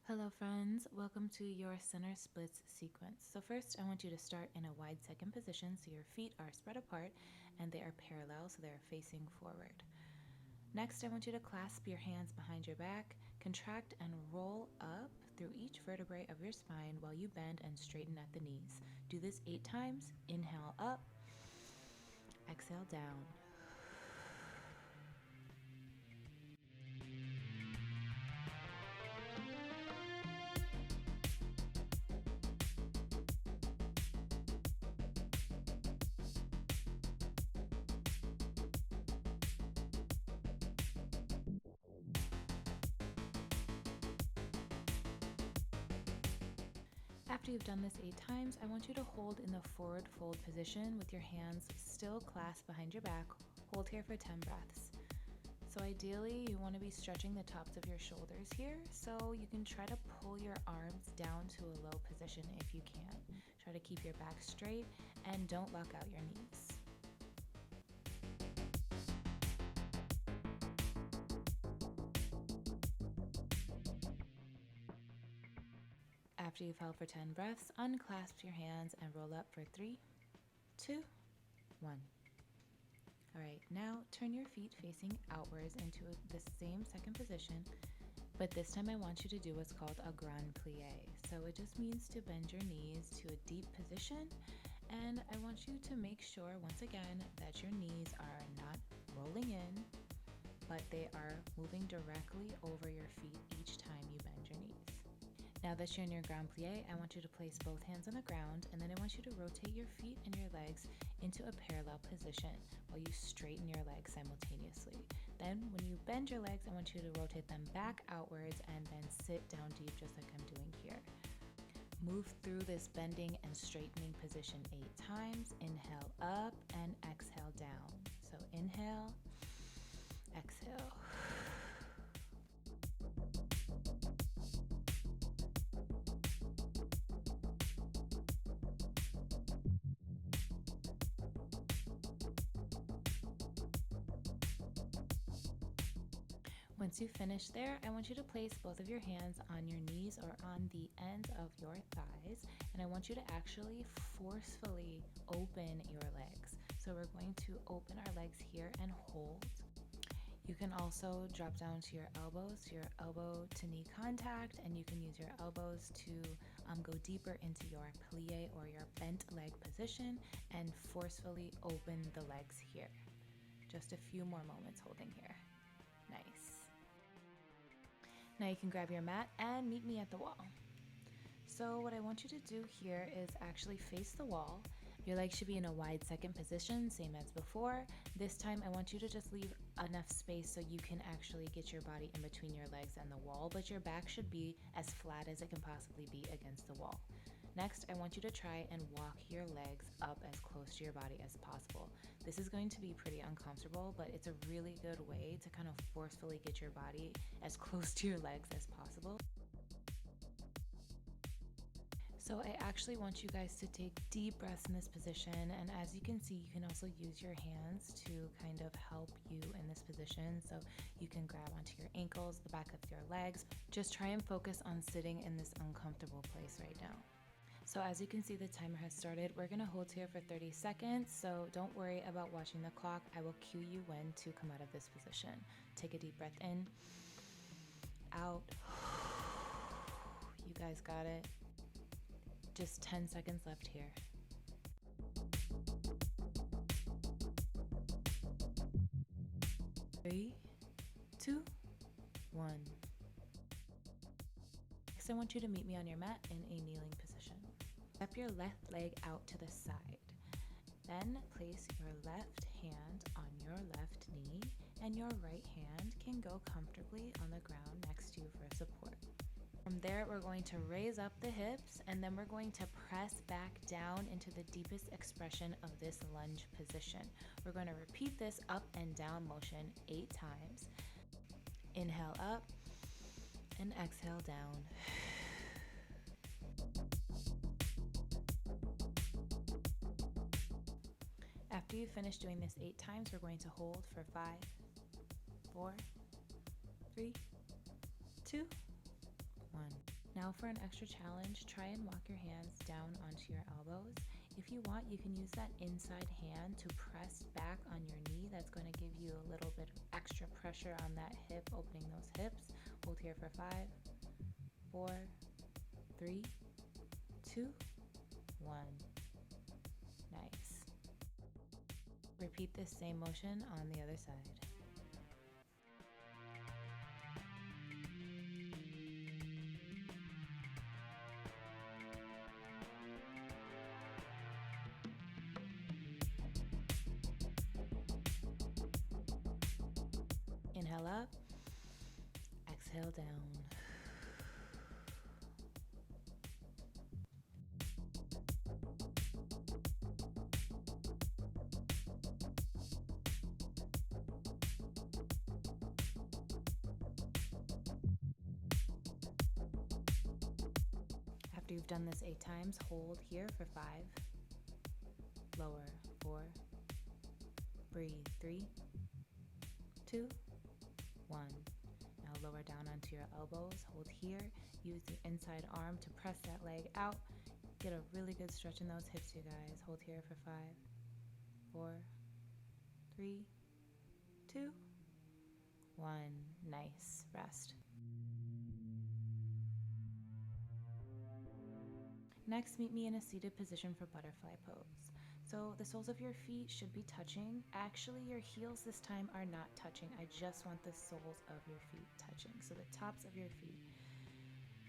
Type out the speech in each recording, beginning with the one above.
Hello friends, welcome to your center splits sequence. So first I want you to start in a wide second position so your feet are spread apart and they are parallel so they are facing forward. Next I want you to clasp your hands behind your back, contract and roll up through each vertebrae of your spine while you bend and straighten at the knees. Do this 8 times. Inhale up, exhale down. After you've done this 8 times, I want you to hold in the forward fold position with your hands still clasped behind your back. Hold here for 10 breaths. So ideally, you want to be stretching the tops of your shoulders here, so you can try to pull your arms down to a low position if you can. Try to keep your back straight and don't lock out your knees. After you've held for 10 breaths, unclasp your hands and roll up for 3, 2, 1. All right, now turn your feet facing outwards into the same second position, but this time I want you to do what's called a grand plie. So it just means to bend your knees to a deep position, and I want you to make sure once again that your knees are not rolling in, but they are moving directly over your feet each time you bend your knees. Now that you're in your grand plie, I want you to place both hands on the ground, and then I want you to rotate your feet and your legs into a parallel position while you straighten your legs simultaneously. Then when you bend your legs, I want you to rotate them back outwards and then sit down deep just like I'm doing here. Move through this bending and straightening position 8 times. Inhale up and exhale down. So inhale, exhale. Once you finish there, I want you to place both of your hands on your knees or on the ends of your thighs, and I want you to actually forcefully open your legs. So we're going to open our legs here and hold. You can also drop down to your elbow to knee contact, and you can use your elbows to go deeper into your plie or your bent leg position and forcefully open the legs here. Just a few more moments holding here. Nice. Now you can grab your mat and meet me at the wall. So what I want you to do here is actually face the wall. Your legs should be in a wide second position, same as before. This time I want you to just leave enough space so you can actually get your body in between your legs and the wall, but your back should be as flat as it can possibly be against the wall. Next, I want you to try and walk your legs up as close to your body as possible. This is going to be pretty uncomfortable, but it's a really good way to kind of forcefully get your body as close to your legs as possible. So I actually want you guys to take deep breaths in this position, and as you can see, you can also use your hands to kind of help you in this position. So you can grab onto your ankles, the back of your legs. Just try and focus on sitting in this uncomfortable place right now. So as you can see, the timer has started. We're gonna hold here for 30 seconds, so don't worry about watching the clock. I will cue you when to come out of this position. Take a deep breath in, out. You guys got it. Just 10 seconds left here. Three, 2, 1. Next, I want you to meet me on your mat in a kneeling position. Step your left leg out to the side. Then place your left hand on your left knee, and your right hand can go comfortably on the ground next to you for support. From there, we're going to raise up the hips, and then we're going to press back down into the deepest expression of this lunge position. We're going to repeat this up and down motion 8 times. Inhale up and exhale down. After you finish doing this 8 times, we're going to hold for 5, 4, 3, 2, 1. Now for an extra challenge, try and walk your hands down onto your elbows. If you want, you can use that inside hand to press back on your knee. That's going to give you a little bit of extra pressure on that hip, opening those hips. Hold here for 5, 4, 3, 2, 1. Nice. Repeat this same motion on the other side. Inhale up, exhale down. After you've done this 8 times, hold here for 5, lower 4, breathe 3, 2, 1. Now lower down onto your elbows, hold here, use the inside arm to press that leg out. Get a really good stretch in those hips, you guys. Hold here for 5, 4, 3, 2, 1. Nice. Rest. Next, meet me in a seated position for butterfly pose. So the soles of your feet should be touching. Actually, your heels this time are not touching. I just want the soles of your feet touching, so the tops of your feet.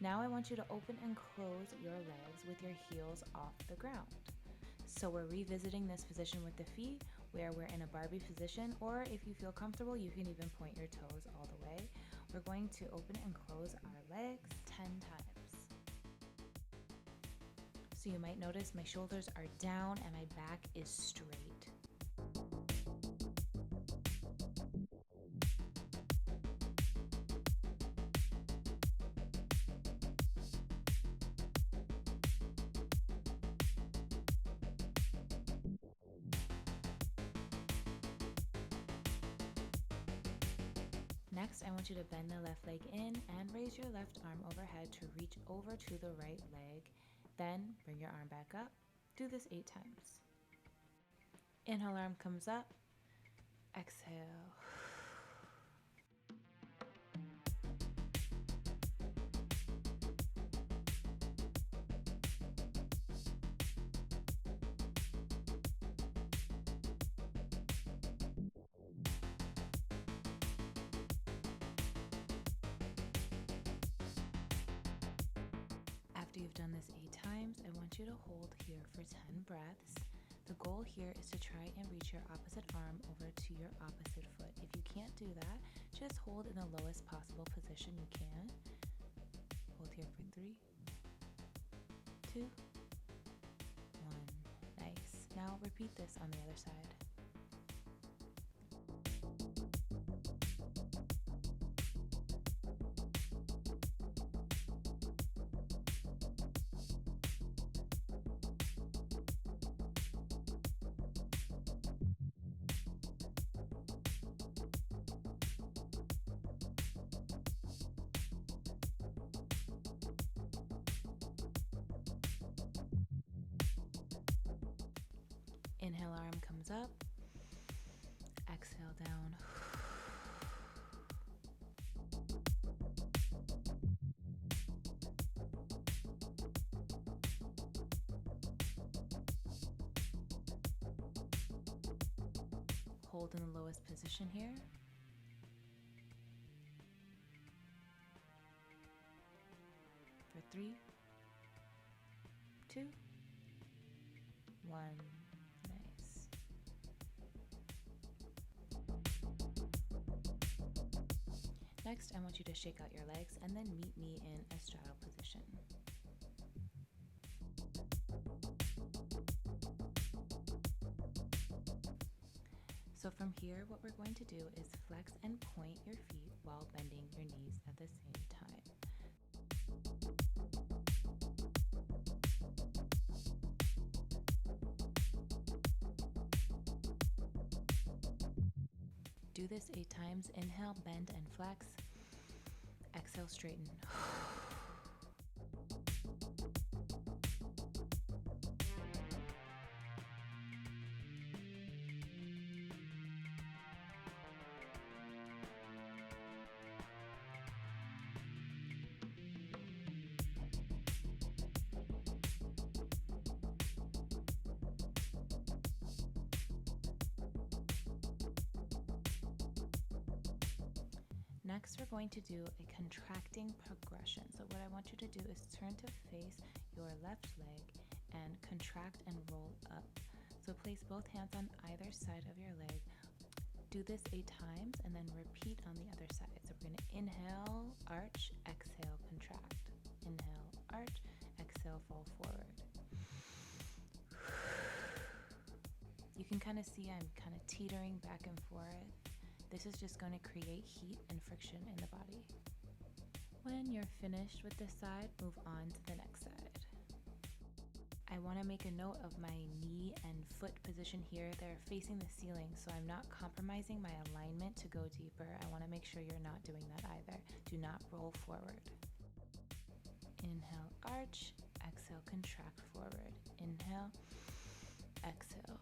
Now I want you to open and close your legs with your heels off the ground. So we're revisiting this position with the feet where we're in a Barbie position, or if you feel comfortable, you can even point your toes all the way. We're going to open and close our legs 10 times. So you might notice my shoulders are down and my back is straight. Next, I want you to bend the left leg in and raise your left arm overhead to reach over to the right leg. Then bring your arm back up. Do this 8 times. Inhale, arm comes up. Exhale. After you've done this 8 times, I want you to hold here for 10 breaths. The goal here is to try and reach your opposite arm over to your opposite foot. If you can't do that, just hold in the lowest possible position you can. Hold here for 3, 2, 1. Nice. Now repeat this on the other side. Inhale, arm comes up. Exhale, down. Hold in the lowest position here. For 3, 2, 1. Nice. Next, I want you to shake out your legs and then meet me in a straddle position. So from here, what we're going to do is flex and point your feet while bending your knees at the same time. Do this 8 times. Inhale, bend and flex. Exhale, straighten. Next, we're going to do a contracting progression. So what I want you to do is turn to face your left leg and contract and roll up. So place both hands on either side of your leg. Do this 8 times and then repeat on the other side. So we're going to inhale, arch, exhale, contract. Inhale, arch, exhale, fall forward. You can kind of see I'm kind of teetering back and forth. This is just going to create heat and friction in the body. When you're finished with this side, move on to the next side. I want to make a note of my knee and foot position here. They're facing the ceiling, so I'm not compromising my alignment to go deeper. I want to make sure you're not doing that either. Do not roll forward. Inhale, arch, exhale, contract forward. Inhale, exhale.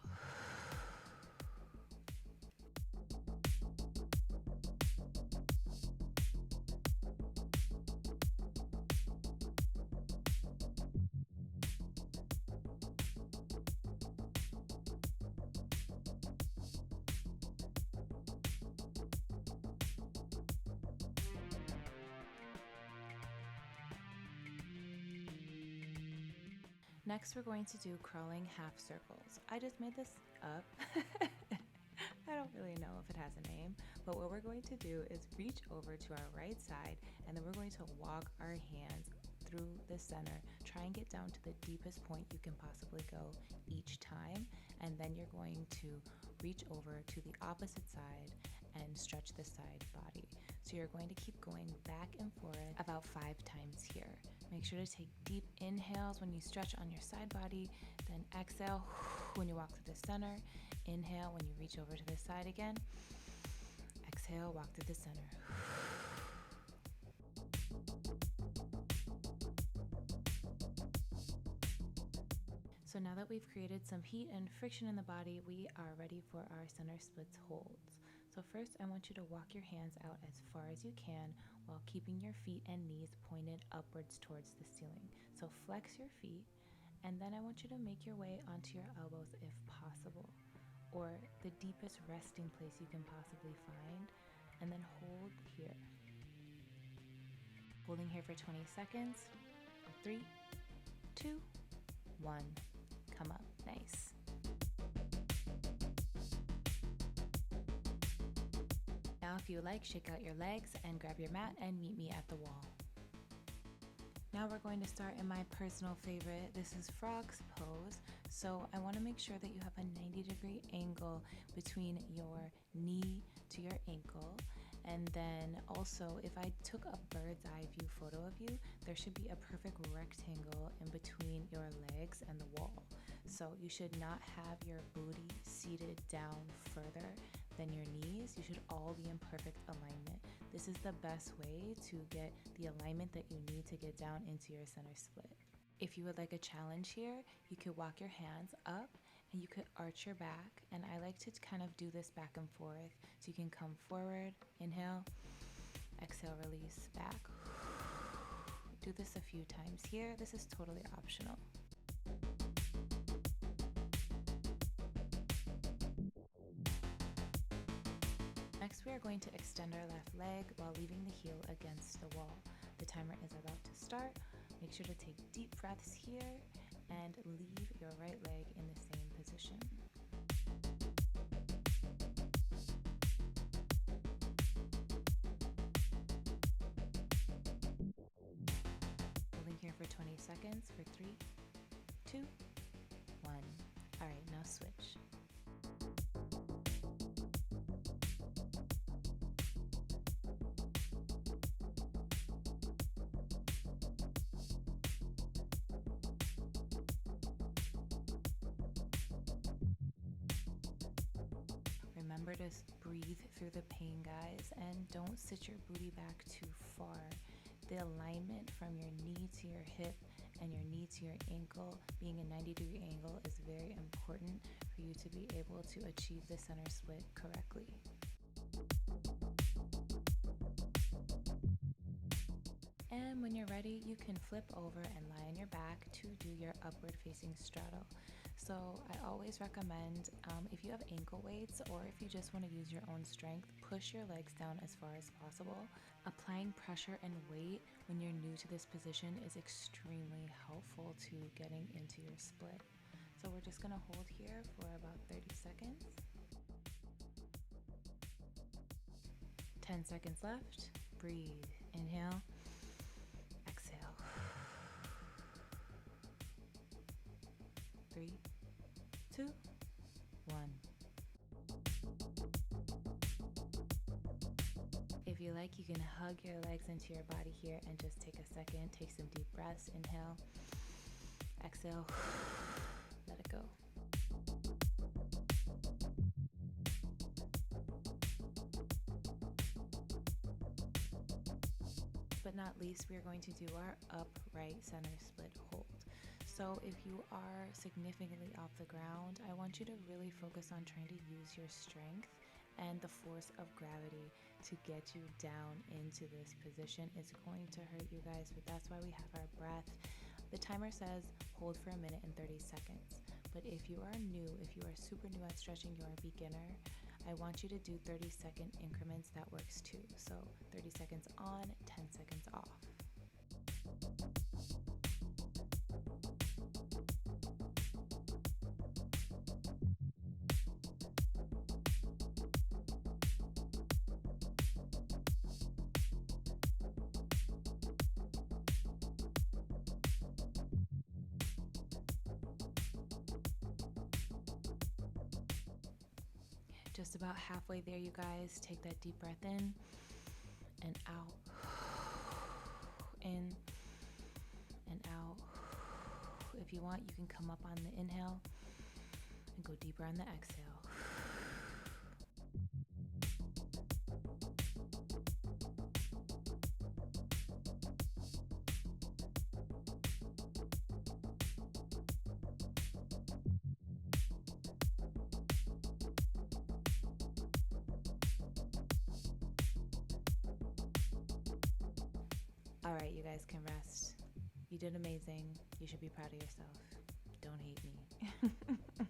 Next, we're going to do crawling half circles. I just made this up. I don't really know if it has a name, but what we're going to do is reach over to our right side, and then we're going to walk our hands through the center. Try and get down to the deepest point you can possibly go each time, and then you're going to reach over to the opposite side and stretch the side body. So you're going to keep going back and forth about 5 times here. Make sure to take deep inhales when you stretch on your side body, then exhale when you walk to the center. Inhale when you reach over to the side again. Exhale, walk to the center. So now that we've created some heat and friction in the body, we are ready for our center splits holds. So first, I want you to walk your hands out as far as you can while keeping your feet and knees pointed upwards towards the ceiling. So flex your feet, and then I want you to make your way onto your elbows if possible, or the deepest resting place you can possibly find, and then hold here. Holding here for 20 seconds. 3, 2, 1. Come up. Nice. Now, if you like, shake out your legs and grab your mat and meet me at the wall. Now we're going to start in my personal favorite. This is frog's pose. So I want to make sure that you have a 90-degree angle between your knee to your ankle. And then also, if I took a bird's eye view photo of you, there should be a perfect rectangle in between your legs and the wall. So you should not have your booty seated down further than your knees. You should all be in perfect alignment. This is the best way to get the alignment that you need to get down into your center split. If you would like a challenge here, you could walk your hands up and you could arch your back. And I like to kind of do this back and forth. So you can come forward, inhale, exhale, release, back. Do this a few times here. This is totally optional. Next, we are going to extend our left leg while leaving the heel against the wall. The timer is about to start. Make sure to take deep breaths here and leave your right leg in the same position. Holding here for 20 seconds for 3, 2, 1. All right, now switch. Remember to breathe through the pain, guys, and don't sit your booty back too far. The alignment from your knee to your hip and your knee to your ankle being a 90-degree angle is very important for you to be able to achieve the center split correctly. And when you're ready, you can flip over and lie on your back to do your upward facing straddle. So I always recommend, if you have ankle weights or if you just want to use your own strength, push your legs down as far as possible. Applying pressure and weight when you're new to this position is extremely helpful to getting into your split. So we're just gonna hold here for about 30 seconds. 10 seconds left. Breathe. Inhale. Exhale. 3, 2, 1. If you like, you can hug your legs into your body here and just take a second. Take some deep breaths. Inhale. Exhale. Let it go. But not least, we are going to do our upright center split hold. So if you are significantly off the ground, I want you to really focus on trying to use your strength and the force of gravity to get you down into this position. It's going to hurt you guys, but that's why we have our breath. The timer says hold for 1 minute and 30 seconds. But if you are new, if you are super new at stretching, you're a beginner, I want you to do 30-second increments. That works too. So 30 seconds on, 10 seconds off. Just about halfway there, you guys. Take that deep breath in and out. In and out. If you want, you can come up on the inhale and go deeper on the exhale. All right, you guys can rest. You did amazing. You should be proud of yourself. Don't hate me.